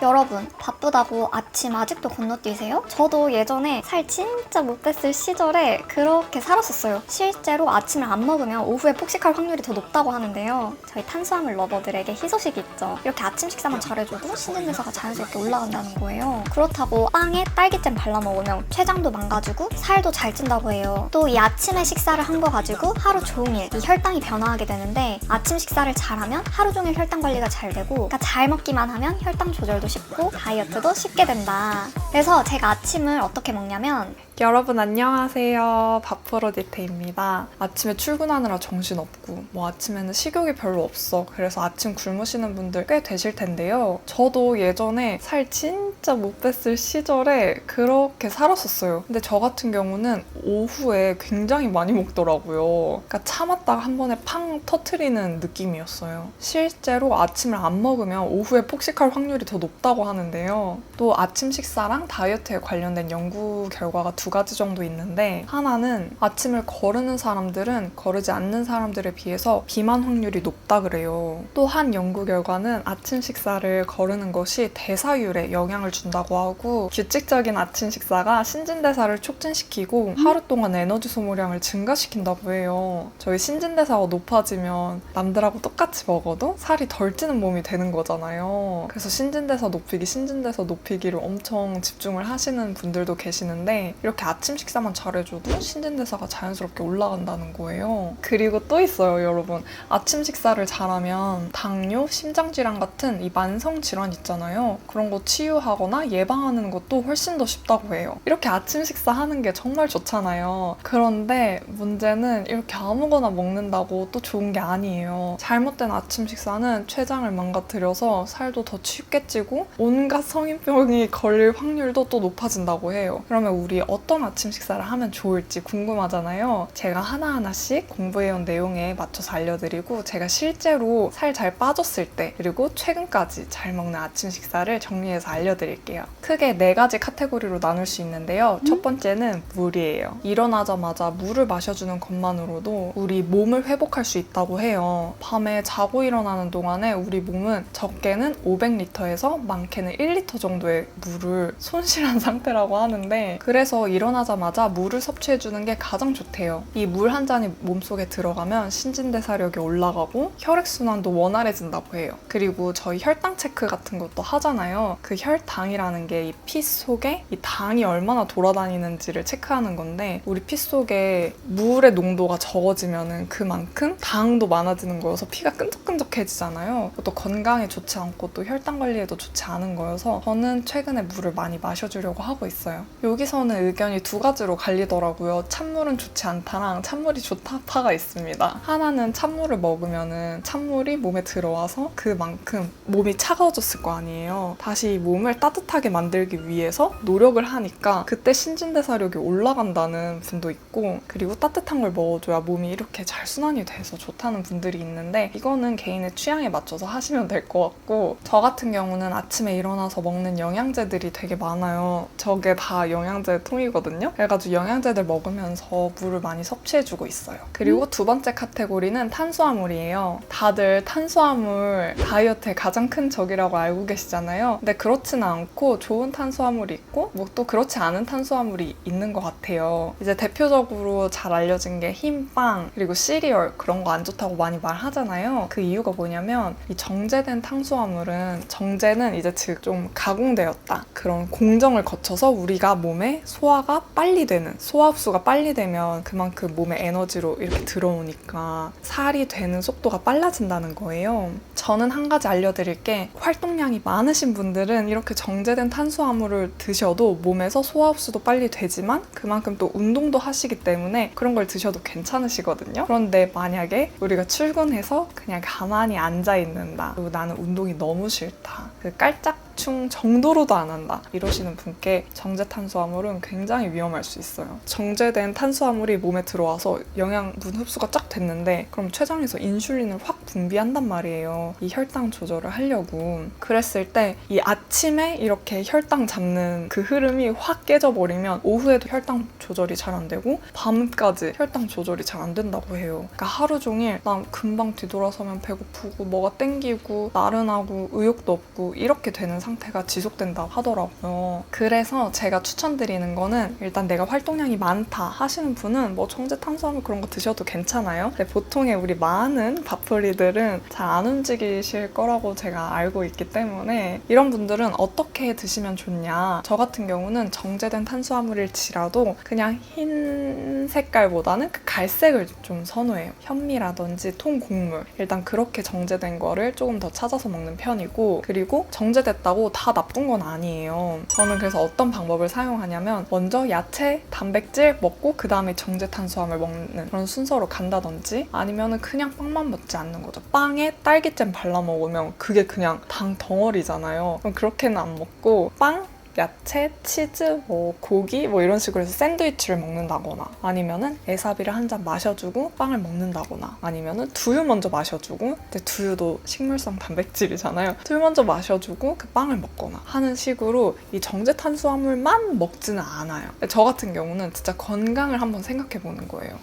여러분, 바쁘다고 아침 아직도 건너뛰세요? 저도 예전에 살 진짜 못 뺐을 시절에 그렇게 살았었어요. 실제로 아침을 안 먹으면 오후에 폭식할 확률이 더 높다고 하는데요. 저희 탄수화물 러버들에게 희소식이 있죠. 이렇게 아침 식사만 잘해줘도 신진대사가 자연스럽게 올라간다는 거예요. 그렇다고 빵에 딸기잼 발라 먹으면 췌장도 망가지고 살도 잘 찐다고 해요. 또 이 아침에 식사를 한 거 가지고 하루 종일 이 혈당이 변화하게 되는데, 아침 식사를 잘하면 하루 종일 혈당 관리가 잘 되고, 그러니까 잘 먹기만 하면 혈당 조절도 쉽고 다이어트도 쉽게 된다. 그래서 제가 아침을 어떻게 먹냐면, 여러분 안녕하세요. 밥프로디테입니다. 아침에 출근하느라 정신없고 아침에는 식욕이 별로 없어. 그래서 아침 굶으시는 분들 꽤 되실 텐데요. 저도 예전에 살 진짜 못 뺐을 시절에 그렇게 살았었어요. 근데 저 같은 경우는 오후에 굉장히 많이 먹더라고요. 그러니까 참았다가 한 번에 팡 터트리는 느낌이었어요. 실제로 아침을 안 먹으면 오후에 폭식할 확률이 더 높다고 하는데요. 또 아침 식사랑 다이어트에 관련된 연구 결과가 두 가지 정도 있는데, 하나는 아침을 거르는 사람들은 거르지 않는 사람들에 비해서 비만 확률이 높다 그래요. 또 한 연구 결과는 아침 식사를 거르는 것이 대사율에 영향을 준다고 하고, 규칙적인 아침 식사가 신진대사를 촉진시키고 하루 동안 에너지 소모량을 증가시킨다고 해요. 저희 신진대사가 높아지면 남들하고 똑같이 먹어도 살이 덜 찌는 몸이 되는 거잖아요. 그래서 신진대사 높이기를 엄청 집중을 하시는 분들도 계시는데, 이렇게 아침 식사만 잘해줘도 신진대사가 자연스럽게 올라간다는 거예요. 그리고 또 있어요, 여러분. 아침 식사를 잘하면 당뇨, 심장질환 같은 이 만성 질환 있잖아요. 그런 거 치유하거나 예방하는 것도 훨씬 더 쉽다고 해요. 이렇게 아침 식사하는 게 정말 좋잖아요. 그런데 문제는 이렇게 아무거나 먹는다고 또 좋은 게 아니에요. 잘못된 아침 식사는 췌장을 망가뜨려서 살도 더 쉽게 찌고 온갖 성인병이 걸릴 확률도 또 높아진다고 해요. 그러면 우리 어떤 아침 식사를 하면 좋을지 궁금하잖아요. 제가 하나하나씩 공부해온 내용에 맞춰서 알려드리고, 제가 실제로 살 잘 빠졌을 때 그리고 최근까지 잘 먹는 아침 식사를 정리해서 알려드릴게요. 크게 4가지 카테고리로 나눌 수 있는데요. 첫 번째는 물이에요. 일어나자마자 물을 마셔주는 것만으로도 우리 몸을 회복할 수 있다고 해요. 밤에 자고 일어나는 동안에 우리 몸은 적게는 500리터에서 많게는 1리터 정도의 물을 손실한 상태라고 하는데, 그래서 일어나자마자 물을 섭취해주는 게 가장 좋대요. 이 물 한 잔이 몸속에 들어가면 신진대사력이 올라가고 혈액순환도 원활해진다고 해요. 그리고 저희 혈당 체크 같은 것도 하잖아요. 그 혈당이라는 게 이 피 속에 이 당이 얼마나 돌아다니는지를 체크하는 건데, 우리 피 속에 물의 농도가 적어지면은 그만큼 당도 많아지는 거여서 피가 끈적끈적해지잖아요. 그것도 건강에 좋지 않고 또 혈당 관리에도 좋지 않은 거여서 저는 최근에 물을 많이 마셔주려고 하고 있어요. 여기서는 의견이 2가지로 갈리더라고요. 찬물은 좋지 않다랑 찬물이 좋다 파가 있습니다. 하나는 찬물을 먹으면은 찬물이 몸에 들어와서 그만큼 몸이 차가워졌을 거 아니에요. 다시 몸을 따뜻하게 만들기 위해서 노력을 하니까 그때 신진대사력이 올라간다는 분도 있고, 그리고 따뜻한 걸 먹어줘야 몸이 이렇게 잘 순환이 돼서 좋다는 분들이 있는데, 이거는 개인의 취향에 맞춰서 하시면 될 것 같고, 저 같은 경우는 아침에 일어나서 먹는 영양제들이 되게 많아요. 저게 다 영양제 통이거든요. 그래가지고 영양제들 먹으면서 물을 많이 섭취해주고 있어요. 그리고 2번째 카테고리는 탄수화물이에요. 다들 탄수화물 다이어트의 가장 큰 적이라고 알고 계시잖아요. 근데 그렇지는 않고 좋은 탄수화물이 있고 또 그렇지 않은 탄수화물이 있는 것 같아요. 이제 대표적으로 잘 알려진 게 흰빵, 그리고 시리얼, 그런 거 안 좋다고 많이 말하잖아요. 그 이유가 뭐냐면, 이 정제된 탄수화물은, 정제는 이제 즉 좀 가공되었다, 그런 공정을 거쳐서 우리가 몸에 소화가 빨리 되는, 소화 흡수가 빨리 되면 그만큼 몸에 에너지로 이렇게 들어오니까 살이 되는 속도가 빨라진다는 거예요. 저는 한 가지 알려드릴 게, 활동량이 많으신 분들은 이렇게 정제된 탄수화물을 드셔도 몸에서 소화 흡수도 빨리 되지만 그만큼 또 운동도 하시기 때문에 그런 걸 드셔도 괜찮으시거든요. 그런데 만약에 우리가 출근해서 그냥 가만히 앉아 있는다, 그리고 나는 운동이 너무 싫다, 그 깔짝충 정도로도 안 한다, 이러시는 분께 정제 탄수화물은 굉장히 위험할 수 있어요. 정제된 탄수화물이 몸에 들어와서 영양분 흡수가 쫙 됐는데, 그럼 췌장에서 인슐린을 확 분비한단 말이에요. 이 혈당 조절을 하려고. 그랬을 때 이 아침에 이렇게 혈당 잡는 그 흐름이 확 깨져버리면 오후에도 혈당 조절이 잘 안 되고 밤까지 혈당 조절이 잘 안 된다고 해요. 그러니까 하루 종일 난 금방 뒤돌아서면 배고프고 뭐가 땡기고 나른하고 의욕도 없고 이렇게 되는 상태가 지속된다고 하더라고요. 그래서 제가 추천드리는 거는 일단 내가 활동량이 많다 하시는 분은 뭐 정제 탄수화물 그런 거 드셔도 괜찮아요. 근데 보통의 우리 많은 밥풀이들은 잘 안 움직이실 거라고 제가 알고 있기 때문에 이런 분들은 어떻게 드시면 좋냐. 저 같은 경우는 정제된 탄수화물일지라도 그냥 흰 색깔보다는 그 갈색을 좀 선호해요. 현미라든지 통곡물. 일단 그렇게 정제된 거를 조금 더 찾아서 먹는 편이고, 그리고 정제됐다고 다 나쁜 건 아니에요. 저는 그래서 어떤 방법을 사용하냐면 먼저 야채, 단백질 먹고 그 다음에 정제 탄수화물 먹는 그런 순서로 간다든지, 아니면은 그냥 빵만 먹지 않는 거죠. 빵에 딸기잼 발라 먹으면 그게 그냥 당 덩어리잖아요. 그럼 그렇게는 안 먹고 빵, 야채, 치즈, 뭐 고기 뭐 이런 식으로 해서 샌드위치를 먹는다거나, 아니면은 에사비를 한 잔 마셔주고 빵을 먹는다거나, 아니면은 두유 먼저 마셔주고, 근데 두유도 식물성 단백질이잖아요. 두유 먼저 마셔주고 그 빵을 먹거나 하는 식으로 이 정제 탄수화물만 먹지는 않아요. 저 같은 경우는 진짜 건강을 한번 생각해보는 거예요.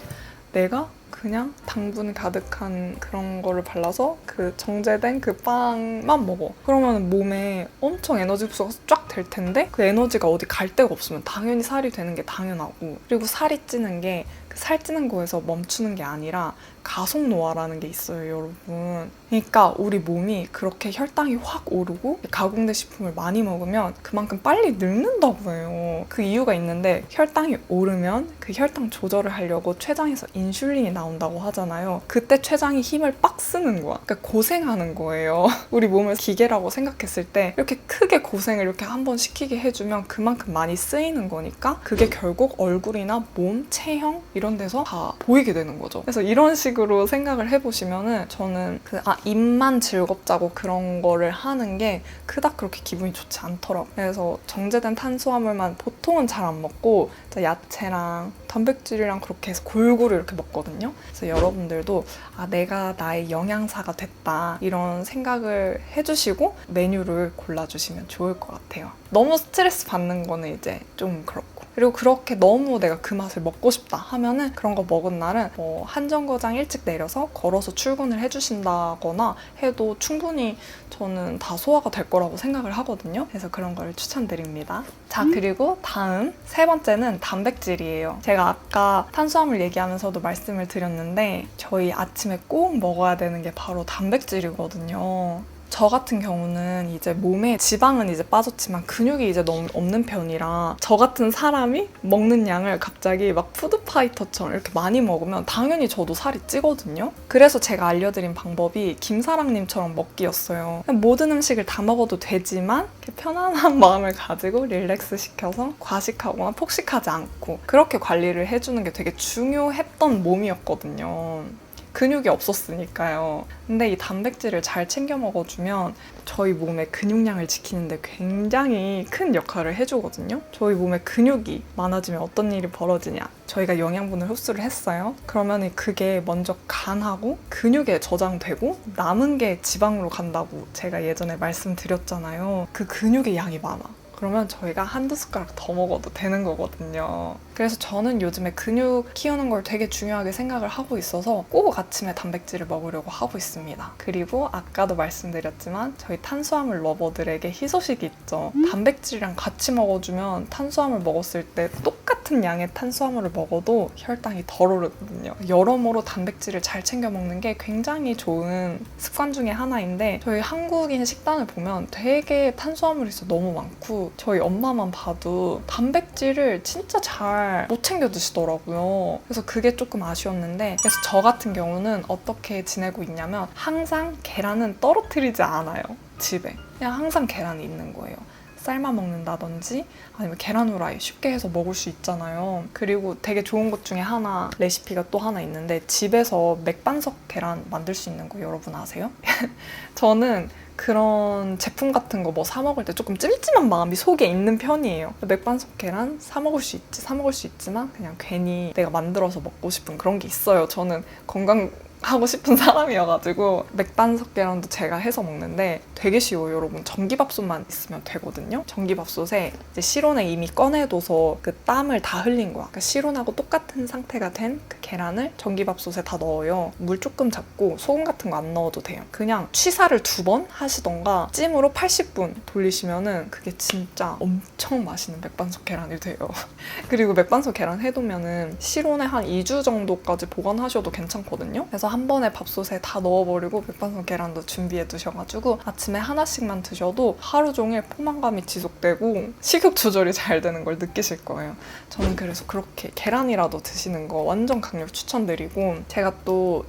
내가 그냥 당분 가득한 그런 거를 발라서 그 정제된 그 빵만 먹어. 그러면 몸에 엄청 에너지 흡수가 쫙 될 텐데 그 에너지가 어디 갈 데가 없으면 당연히 살이 되는 게 당연하고, 그리고 살이 찌는 게 그 살 찌는 거에서 멈추는 게 아니라 가속 노화라는 게 있어요, 여러분. 그러니까 우리 몸이 그렇게 혈당이 확 오르고 가공된 식품을 많이 먹으면 그만큼 빨리 늙는다고 해요. 그 이유가 있는데, 혈당이 오르면 그 혈당 조절을 하려고 췌장에서 인슐린이 나온다고 하잖아요. 그때 췌장이 힘을 빡 쓰는 거야. 그러니까 고생하는 거예요. 우리 몸을 기계라고 생각했을 때 이렇게 크게 고생을 이렇게 한번 시키게 해주면 그만큼 많이 쓰이는 거니까 그게 결국 얼굴이나 몸, 체형 이런 데서 다 보이게 되는 거죠. 그래서 이런 식으로 생각을 해보시면은 저는 입만 즐겁자고 그런 거를 하는 게 그닥 그렇게 기분이 좋지 않더라고요. 그래서 정제된 탄수화물만 보통은 잘 안 먹고 야채랑 단백질이랑 그렇게 해서 골고루 이렇게 먹거든요. 그래서 여러분들도 내가 나의 영양사가 됐다 이런 생각을 해주시고 메뉴를 골라주시면 좋을 것 같아요. 너무 스트레스 받는 거는 이제 좀 그렇고, 그리고 그렇게 너무 내가 그 맛을 먹고 싶다 하면은 그런 거 먹은 날은 뭐 한 정거장 일찍 내려서 걸어서 출근을 해주신다거나 해도 충분히 저는 다 소화가 될 거라고 생각을 하거든요. 그래서 그런 걸 추천드립니다. 자, 그리고 다음 세 번째는 단백질이에요. 제가 아까 탄수화물 얘기하면서도 말씀을 드렸는데 저희 아침에 꼭 먹어야 되는 게 바로 단백질이거든요. 저 같은 경우는 이제 몸에 지방은 이제 빠졌지만 근육이 이제 너무 없는 편이라 저 같은 사람이 먹는 양을 갑자기 막 푸드파이터처럼 이렇게 많이 먹으면 당연히 저도 살이 찌거든요. 그래서 제가 알려드린 방법이 김사랑님처럼 먹기였어요. 모든 음식을 다 먹어도 되지만 이렇게 편안한 마음을 가지고 릴렉스 시켜서 과식하거나 폭식하지 않고 그렇게 관리를 해주는 게 되게 중요했던 몸이었거든요. 근육이 없었으니까요. 근데 이 단백질을 잘 챙겨 먹어주면 저희 몸의 근육량을 지키는데 굉장히 큰 역할을 해주거든요. 저희 몸에 근육이 많아지면 어떤 일이 벌어지냐. 저희가 영양분을 흡수를 했어요. 그러면 그게 먼저 간하고 근육에 저장되고 남은 게 지방으로 간다고 제가 예전에 말씀드렸잖아요. 그 근육의 양이 많아. 그러면 저희가 한두 숟가락 더 먹어도 되는 거거든요. 그래서 저는 요즘에 근육 키우는 걸 되게 중요하게 생각을 하고 있어서 꼭 아침에 단백질을 먹으려고 하고 있습니다. 그리고 아까도 말씀드렸지만 저희 탄수화물 러버들에게 희소식이 있죠. 단백질이랑 같이 먹어주면 탄수화물 먹었을 때 똑같은 양의 탄수화물을 먹어도 혈당이 덜 오르거든요. 여러모로 단백질을 잘 챙겨 먹는 게 굉장히 좋은 습관 중에 하나인데 저희 한국인 식단을 보면 되게 탄수화물이 진짜 너무 많고 저희 엄마만 봐도 단백질을 진짜 잘 못 챙겨 드시더라고요. 그래서 그게 조금 아쉬웠는데, 그래서 저 같은 경우는 어떻게 지내고 있냐면 항상 계란은 떨어뜨리지 않아요. 집에 그냥 항상 계란이 있는 거예요. 삶아 먹는다든지 아니면 계란 후라이 쉽게 해서 먹을 수 있잖아요. 그리고 되게 좋은 것 중에 하나, 레시피가 또 하나 있는데 집에서 맥반석 계란 만들 수 있는 거 여러분 아세요? 저는 그런 제품 같은 거 뭐 사 먹을 때 조금 찜찜한 마음이 속에 있는 편이에요. 맥반석 계란 사 먹을 수 있지만 그냥 괜히 내가 만들어서 먹고 싶은 그런 게 있어요. 저는 건강하고 싶은 사람이어가지고 맥반석 계란도 제가 해서 먹는데 되게 쉬워요, 여러분. 전기밥솥만 있으면 되거든요. 전기밥솥에 이제 실온에 이미 꺼내둬서 그 땀을 다 흘린 거야. 그러니까 실온하고 똑같은 상태가 된 그 계란을 전기밥솥에 다 넣어요. 물 조금 잡고 소금 같은 거 안 넣어도 돼요. 그냥 취사를 2번 하시던가 찜으로 80분 돌리시면은 그게 진짜 엄청 맛있는 맥반석 계란이 돼요. 그리고 맥반석 계란 해두면은 실온에 한 2주 정도까지 보관하셔도 괜찮거든요. 그래서 한 번에 밥솥에 다 넣어버리고 맥반석 계란도 준비해 두셔가지고 아침에 하나씩만 드셔도 하루 종일 포만감이 지속되고 식욕 조절이 잘 되는 걸 느끼실 거예요. 저는 그래서 그렇게 계란이라도 드시는 거 완전 강력 추천드리고,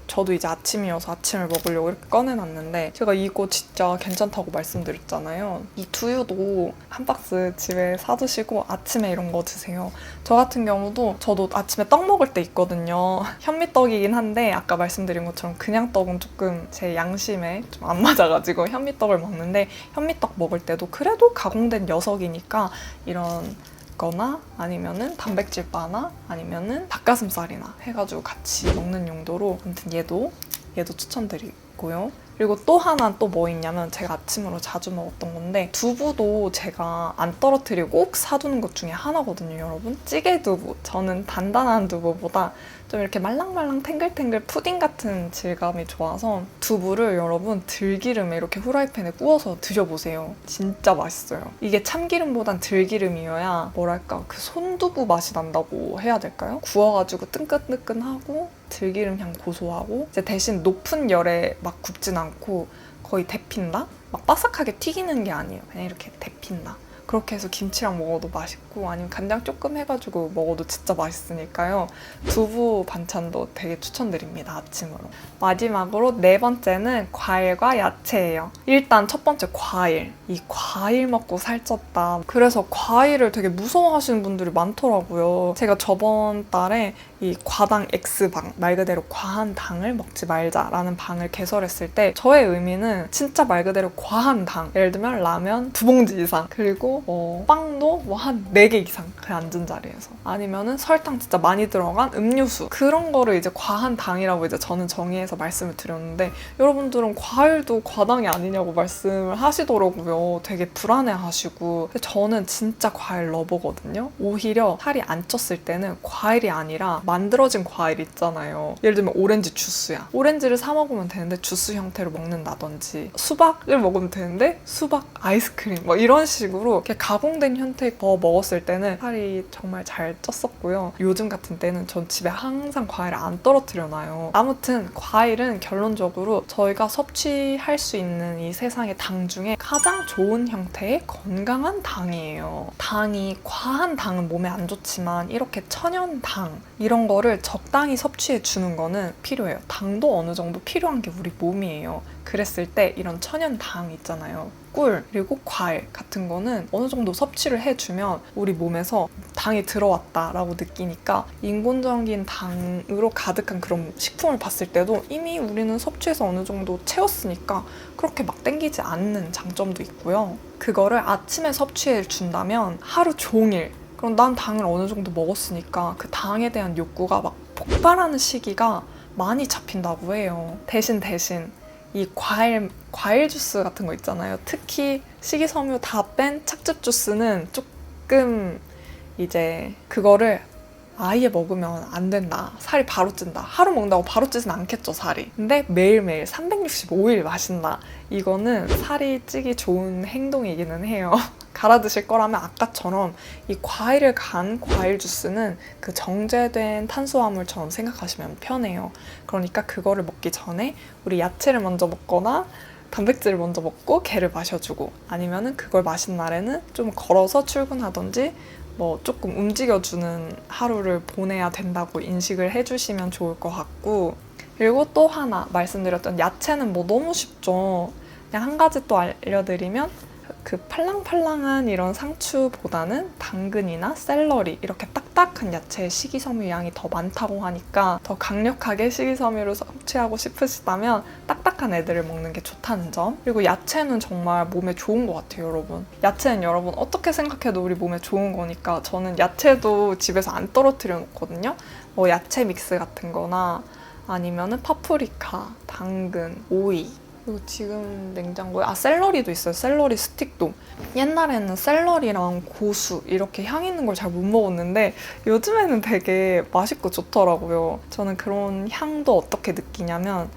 저도 이제 아침이어서 아침을 먹으려고 이렇게 꺼내놨는데, 제가 이거 진짜 괜찮다고 말씀드렸잖아요. 이 두유도 한 박스 집에 사두시고 아침에 이런 거 드세요. 저 같은 경우도 저도 아침에 떡 먹을 때 있거든요. 현미떡이긴 한데 아까 말씀드린 것처럼 그냥 떡은 조금 제 양심에 좀 안 맞아가지고 현미떡을 먹는데, 현미떡 먹을 때도 그래도 가공된 녀석이니까 이런 거나 아니면은 단백질 바나 아니면은 닭가슴살이나 해가지고 같이 먹는 용도로, 아무튼 얘도 추천드리고요. 그리고 또 하나 또 뭐 있냐면, 제가 아침으로 자주 먹었던 건데, 두부도 제가 안 떨어뜨리고 꼭 사두는 것 중에 하나거든요, 여러분. 찌개 두부. 저는 단단한 두부보다 좀 이렇게 말랑말랑 탱글탱글 푸딩 같은 질감이 좋아서 두부를 여러분 들기름에 이렇게 후라이팬에 구워서 드셔보세요. 진짜 맛있어요. 이게 참기름보단 들기름이어야 뭐랄까 그 손두부 맛이 난다고 해야 될까요? 구워가지고 뜨끈뜨끈하고 들기름 향 고소하고, 이제 대신 높은 열에 막 굽진 않고 거의 데핀다? 막 바삭하게 튀기는 게 아니에요. 그냥 이렇게 데핀다. 그렇게 해서 김치랑 먹어도 맛있고, 아니면 간장 조금 해가지고 먹어도 진짜 맛있으니까요. 두부 반찬도 되게 추천드립니다, 아침으로. 마지막으로 4번째는 과일과 야채예요. 일단 첫 번째 과일. 이 과일 먹고 살쪘다. 그래서 과일을 되게 무서워하시는 분들이 많더라고요. 제가 저번 달에 이 과당 X방, 말 그대로 과한 당을 먹지 말자라는 방을 개설했을 때 저의 의미는 진짜 말 그대로 과한 당, 예를 들면 라면 2봉지 이상, 그리고 빵도 한 4개 이상 그 앉은 자리에서, 아니면은 설탕 진짜 많이 들어간 음료수, 그런 거를 이제 과한 당이라고 이제 저는 정의해서 말씀을 드렸는데, 여러분들은 과일도 과당이 아니냐고 말씀을 하시더라고요. 되게 불안해하시고. 근데 저는 진짜 과일 러버거든요. 오히려 살이 안 쪘을 때는 과일이 아니라 만들어진 과일 있잖아요. 예를 들면 오렌지 주스야. 오렌지를 사 먹으면 되는데 주스 형태로 먹는다든지, 수박을 먹으면 되는데 수박 아이스크림, 뭐 이런 식으로 이렇게 가공된 형태의 거 먹었을 때는 살이 정말 잘 쪘었고요. 요즘 같은 때는 전 집에 항상 과일을 안 떨어뜨려 놔요. 아무튼 과일은 결론적으로 저희가 섭취할 수 있는 이 세상의 당 중에 가장 좋은 형태의 건강한 당이에요. 당이, 과한 당은 몸에 안 좋지만 이렇게 천연 당, 이런 거를 적당히 섭취해 주는 거는 필요해요. 당도 어느 정도 필요한 게 우리 몸이에요. 그랬을 때 이런 천연 당 있잖아요. 꿀, 그리고 과일 같은 거는 어느 정도 섭취를 해주면 우리 몸에서 당이 들어왔다라고 느끼니까, 인공적인 당으로 가득한 그런 식품을 봤을 때도 이미 우리는 섭취해서 어느 정도 채웠으니까 그렇게 막 땡기지 않는 장점도 있고요. 그거를 아침에 섭취해 준다면 하루 종일, 그럼 난 당을 어느 정도 먹었으니까 그 당에 대한 욕구가 막 폭발하는 시기가 많이 잡힌다고 해요. 대신 이 과일 주스 같은 거 있잖아요. 특히 식이섬유 다 뺀 착즙 주스는 조금 이제 그거를 아예 먹으면 안 된다. 살이 바로 찐다. 하루 먹는다고 바로 찌진 않겠죠, 살이. 근데 매일매일 365일 마신다. 이거는 살이 찌기 좋은 행동이기는 해요. 갈아 드실 거라면 아까처럼 이 과일을 간 과일 주스는 그 정제된 탄수화물처럼 생각하시면 편해요. 그러니까 그거를 먹기 전에 우리 야채를 먼저 먹거나 단백질을 먼저 먹고 걔를 마셔주고, 아니면은 그걸 마신 날에는 좀 걸어서 출근하던지 뭐 조금 움직여주는 하루를 보내야 된다고 인식을 해주시면 좋을 것 같고, 그리고 또 하나 말씀드렸던 야채는 뭐 너무 쉽죠. 그냥 한 가지 또 알려드리면, 그 팔랑팔랑한 이런 상추보다는 당근이나 샐러리, 이렇게 딱딱한 야채의 식이섬유 양이 더 많다고 하니까 더 강력하게 식이섬유를 섭취하고 싶으시다면 딱딱한 애들을 먹는 게 좋다는 점. 그리고 야채는 정말 몸에 좋은 것 같아요, 여러분. 야채는 여러분 어떻게 생각해도 우리 몸에 좋은 거니까 저는 야채도 집에서 안 떨어뜨려 놓거든요. 뭐 야채 믹스 같은 거나 아니면은 파프리카, 당근, 오이, 그리고 지금 냉장고에 샐러리도 있어요. 샐러리 스틱도. 옛날에는 샐러리랑 고수 이렇게 향 있는 걸 잘 못 먹었는데 요즘에는 되게 맛있고 좋더라고요. 저는 그런 향도 어떻게 느끼냐면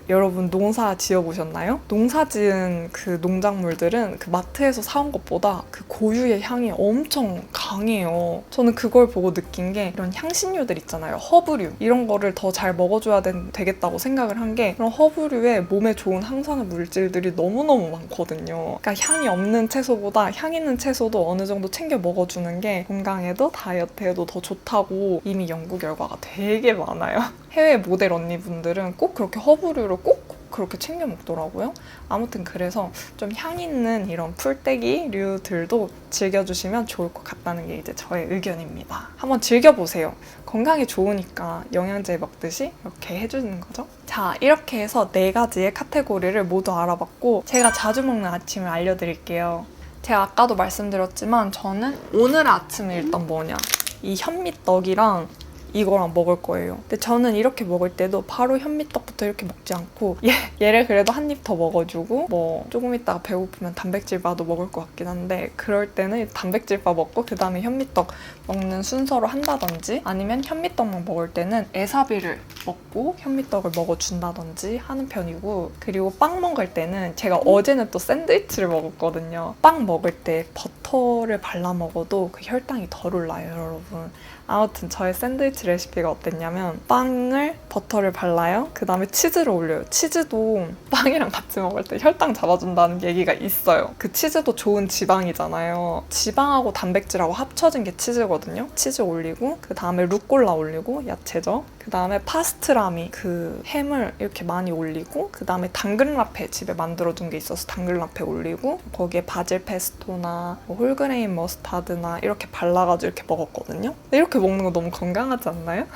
여러분 농사 지어보셨나요? 농사 지은 그 농작물들은 그 마트에서 사온 것보다 그 고유의 향이 엄청 강해요. 저는 그걸 보고 느낀 게 이런 향신료들 있잖아요. 허브류 이런 거를 더 잘 먹어줘야 되겠다고 생각을 한 게 그런 허브류에 몸에 좋은 항산화 물질들이 너무너무 많거든요. 그러니까 향이 없는 채소보다 향 있는 채소도 어느 정도 챙겨 먹어주는 게 건강에도 다이어트에도 더 좋다고 이미 연구 결과가 되게 많아요. 해외 모델 언니분들은 꼭 그렇게 허브류를 꼭 그렇게 챙겨 먹더라고요. 아무튼 그래서 좀 향 있는 이런 풀떼기류들도 즐겨주시면 좋을 것 같다는 게 이제 저의 의견입니다. 한번 즐겨보세요. 건강에 좋으니까 영양제 먹듯이 이렇게 해주는 거죠. 자, 이렇게 해서 4가지의 카테고리를 모두 알아봤고 제가 자주 먹는 아침을 알려드릴게요. 제가 아까도 말씀드렸지만 저는 오늘 아침에 일단 뭐냐 이 현미떡이랑 이거랑 먹을 거예요. 근데 저는 이렇게 먹을 때도 바로 현미떡부터 이렇게 먹지 않고 얘를 그래도 한 입 더 먹어주고 뭐 조금 있다가 배고프면 단백질바도 먹을 것 같긴 한데 그럴 때는 단백질바 먹고 그 다음에 현미떡 먹는 순서로 한다든지 아니면 현미떡만 먹을 때는 에사비를 먹고 현미떡을 먹어준다든지 하는 편이고 그리고 빵 먹을 때는 제가 어제는 또 샌드위치를 먹었거든요. 빵 먹을 때 버터를 발라 먹어도 그 혈당이 덜 올라요, 여러분. 아무튼 저의 샌드위치 레시피가 어땠냐면 빵을 버터를 발라요. 그 다음에 치즈를 올려요. 치즈도 빵이랑 같이 먹을 때 혈당 잡아준다는 얘기가 있어요. 그 치즈도 좋은 지방이잖아요. 지방하고 단백질하고 합쳐진 게 치즈거든요. 치즈 올리고 그 다음에 루꼴라 올리고 야채죠. 그 다음에 파스트라미 그 햄을 이렇게 많이 올리고 그 다음에 당근 라페 집에 만들어둔 게 있어서 당근 라페 올리고 거기에 바질 페스토나 뭐 홀그레인 머스타드나 이렇게 발라가지고 이렇게 먹었거든요. 근데 이렇게 먹는 거 너무 건강하지 않나요?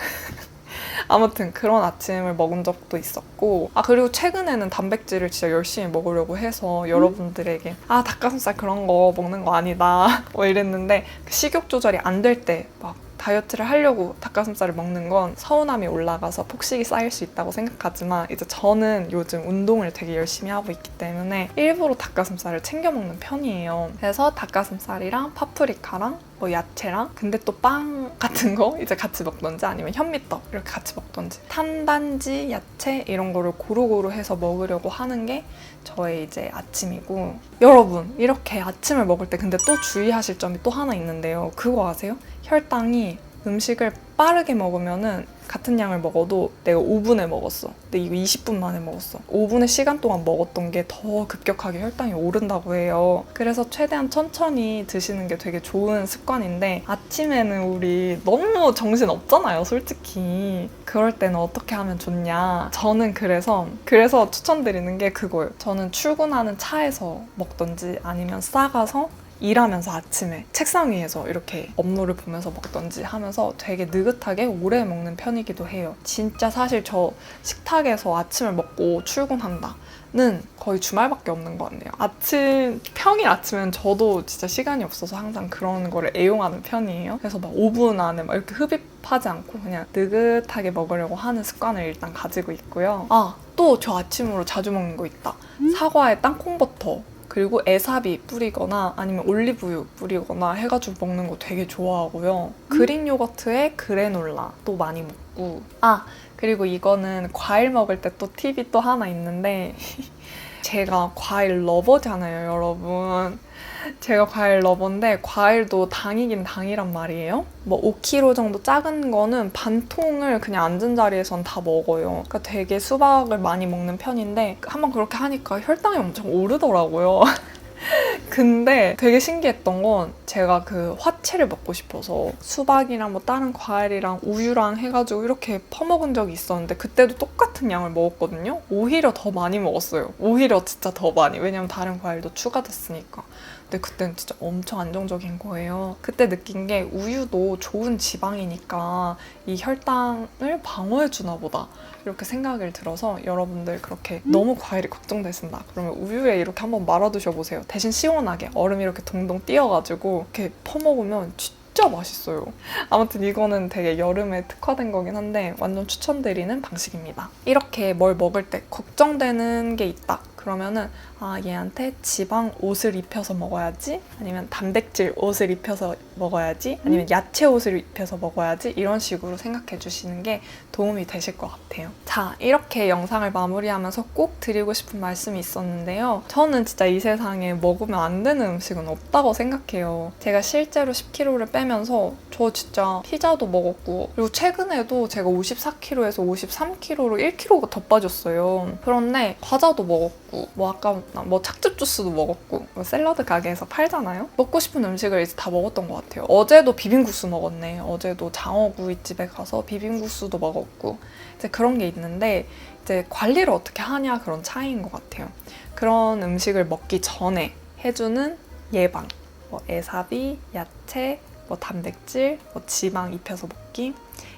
아무튼 그런 아침을 먹은 적도 있었고 그리고 최근에는 단백질을 진짜 열심히 먹으려고 해서 여러분들에게 닭가슴살 그런 거 먹는 거 아니다 뭐 이랬는데 식욕 조절이 안 될 때 막 다이어트를 하려고 닭가슴살을 먹는 건 서운함이 올라가서 폭식이 쌓일 수 있다고 생각하지만 이제 저는 요즘 운동을 되게 열심히 하고 있기 때문에 일부러 닭가슴살을 챙겨 먹는 편이에요. 그래서 닭가슴살이랑 파프리카랑 뭐 야채랑 근데 또 빵 같은 거 이제 같이 먹던지 아니면 현미떡 이렇게 같이 먹던지 탄단지, 야채 이런 거를 고루고루 해서 먹으려고 하는 게 저의 이제 아침이고 여러분 이렇게 아침을 먹을 때 근데 또 주의하실 점이 또 하나 있는데요. 그거 아세요? 혈당이 음식을 빠르게 먹으면은 같은 양을 먹어도 내가 5분에 먹었어. 근데 이거 20분 만에 먹었어. 5분의 시간 동안 먹었던 게 더 급격하게 혈당이 오른다고 해요. 그래서 최대한 천천히 드시는 게 되게 좋은 습관인데 아침에는 우리 너무 정신 없잖아요, 솔직히. 그럴 때는 어떻게 하면 좋냐. 저는 그래서 추천드리는 게 그거예요. 저는 출근하는 차에서 먹던지 아니면 싸가서 일하면서 아침에 책상 위에서 이렇게 업무를 보면서 먹던지 하면서 되게 느긋하게 오래 먹는 편이기도 해요. 진짜 사실 저 식탁에서 아침을 먹고 출근한다는 거의 주말밖에 없는 것 같네요. 평일 아침엔 저도 진짜 시간이 없어서 항상 그런 거를 애용하는 편이에요. 그래서 막 5분 안에 막 이렇게 흡입하지 않고 그냥 느긋하게 먹으려고 하는 습관을 일단 가지고 있고요. 또 저 아침으로 자주 먹는 거 있다. 사과에 땅콩버터 그리고 에사비 뿌리거나 아니면 올리브유 뿌리거나 해가지고 먹는 거 되게 좋아하고요. 그릭 요거트에 그래놀라 또 많이 먹고 그리고 이거는 과일 먹을 때 또 팁이 또 하나 있는데 제가 과일 러버잖아요, 여러분. 제가 과일 러버인데 과일도 당이긴 당이란 말이에요. 뭐 5kg 정도 작은 거는 반 통을 그냥 앉은 자리에선 다 먹어요. 그러니까 되게 수박을 많이 먹는 편인데 한번 그렇게 하니까 혈당이 엄청 오르더라고요. 근데 되게 신기했던 건 제가 그 화채를 먹고 싶어서 수박이랑 뭐 다른 과일이랑 우유랑 해가지고 이렇게 퍼먹은 적이 있었는데 그때도 똑같은 양을 먹었거든요. 오히려 더 많이 먹었어요. 오히려 진짜 더 많이. 왜냐면 다른 과일도 추가됐으니까. 근데 그때는 진짜 엄청 안정적인 거예요. 그때 느낀 게 우유도 좋은 지방이니까 이 혈당을 방어해주나 보다. 이렇게 생각을 들어서 여러분들 그렇게 너무 과일이 걱정되신다. 그러면 우유에 이렇게 한번 말아 드셔보세요. 대신 시원하게 얼음이 이렇게 동동 띄어가지고 이렇게 퍼먹으면 진짜 맛있어요. 아무튼 이거는 되게 여름에 특화된 거긴 한데 완전 추천드리는 방식입니다. 이렇게 뭘 먹을 때 걱정되는 게 있다. 그러면은 얘한테 지방 옷을 입혀서 먹어야지, 아니면 단백질 옷을 입혀서 먹어야지, 아니면 야채 옷을 입혀서 먹어야지, 이런 식으로 생각해 주시는 게 도움이 되실 것 같아요. 자, 이렇게 영상을 마무리하면서 꼭 드리고 싶은 말씀이 있었는데요. 저는 진짜 이 세상에 먹으면 안 되는 음식은 없다고 생각해요. 제가 실제로 10kg를 빼면서 저 진짜 피자도 먹었고, 그리고 최근에도 제가 54kg에서 53kg로 1kg가 더 빠졌어요. 그런데 과자도 먹었고, 아까 착즙 주스도 먹었고, 샐러드 가게에서 팔잖아요. 먹고 싶은 음식을 이제 다 먹었던 것 같아요. 어제도 비빔국수 먹었네. 어제도 장어구이집에 가서 비빔국수도 먹었고, 이제 그런 게 있는데, 이제 관리를 어떻게 하냐, 그런 차이인 것 같아요. 그런 음식을 먹기 전에 해주는 예방, 에사비, 야채, 단백질, 지방 입혀서 먹기,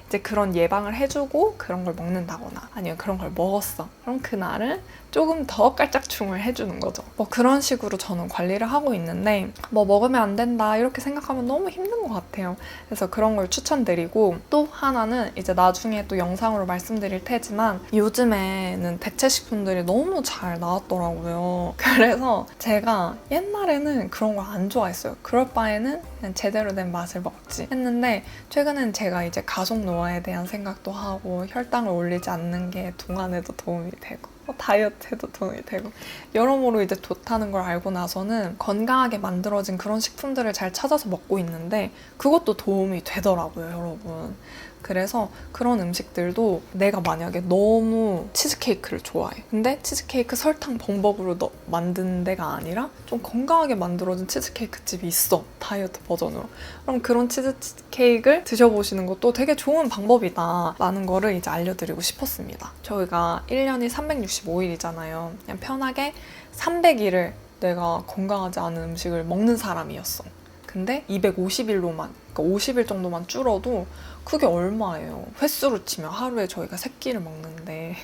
이제 그런 예방을 해주고 그런 걸 먹는다거나, 아니면 그런 걸 먹었어. 그럼 그날은 조금 더 깔짝충을 해주는 거죠. 그런 식으로 저는 관리를 하고 있는데, 먹으면 안 된다 이렇게 생각하면 너무 힘든 것 같아요. 그래서 그런 걸 추천드리고, 또 하나는 이제 나중에 또 영상으로 말씀드릴 테지만, 요즘에는 대체식품들이 너무 잘 나왔더라고요. 그래서 제가 옛날에는 그런 걸 안 좋아했어요. 그럴 바에는 그냥 제대로 된 맛을 먹지 했는데, 최근엔 제가 이제 가속 노화에 대한 생각도 하고, 혈당을 올리지 않는 게 동안에도 도움이 되고, 다이어트에도 도움이 되고, 여러모로 이제 좋다는 걸 알고 나서는 건강하게 만들어진 그런 식품들을 잘 찾아서 먹고 있는데, 그것도 도움이 되더라고요, 여러분. 그래서 그런 음식들도, 내가 만약에 너무 치즈케이크를 좋아해. 근데 치즈케이크 설탕 범벅으로 만든 데가 아니라 좀 건강하게 만들어진 치즈케이크 집이 있어, 다이어트 버전으로. 그럼 그런 치즈케이크를 드셔보시는 것도 되게 좋은 방법이다 라는 거를 이제 알려드리고 싶었습니다. 저희가 1년이 365일이잖아요. 그냥 편하게 300일을 내가 건강하지 않은 음식을 먹는 사람이었어. 근데 250일로만, 그러니까 50일 정도만 줄어도 그게 얼마예요? 횟수로 치면 하루에 저희가 3끼를 먹는데.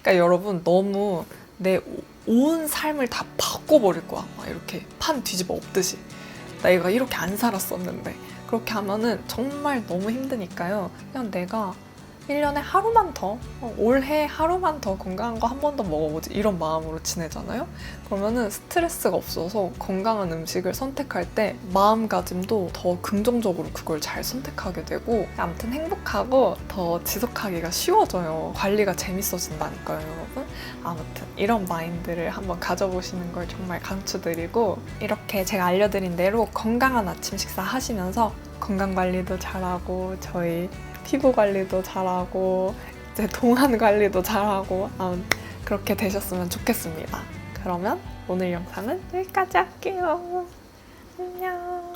그러니까 여러분, 너무 내 온 삶을 다 바꿔버릴 거야. 막 이렇게 판 뒤집어 엎듯이. 내가 이렇게 안 살았었는데. 그렇게 하면은 정말 너무 힘드니까요. 그냥 내가 1년에 하루만 더, 올해 하루만 더 건강한 거 한 번 더 먹어보지, 이런 마음으로 지내잖아요? 그러면은 스트레스가 없어서 건강한 음식을 선택할 때 마음가짐도 더 긍정적으로 그걸 잘 선택하게 되고, 아무튼 행복하고 더 지속하기가 쉬워져요. 관리가 재밌어진다니까요, 여러분. 아무튼 이런 마인드를 한번 가져보시는 걸 정말 강추드리고, 이렇게 제가 알려드린 대로 건강한 아침 식사 하시면서 건강관리도 잘하고, 저희 피부 관리도 잘하고, 이제 동안 관리도 잘하고, 그렇게 되셨으면 좋겠습니다. 그러면 오늘 영상은 여기까지 할게요. 안녕.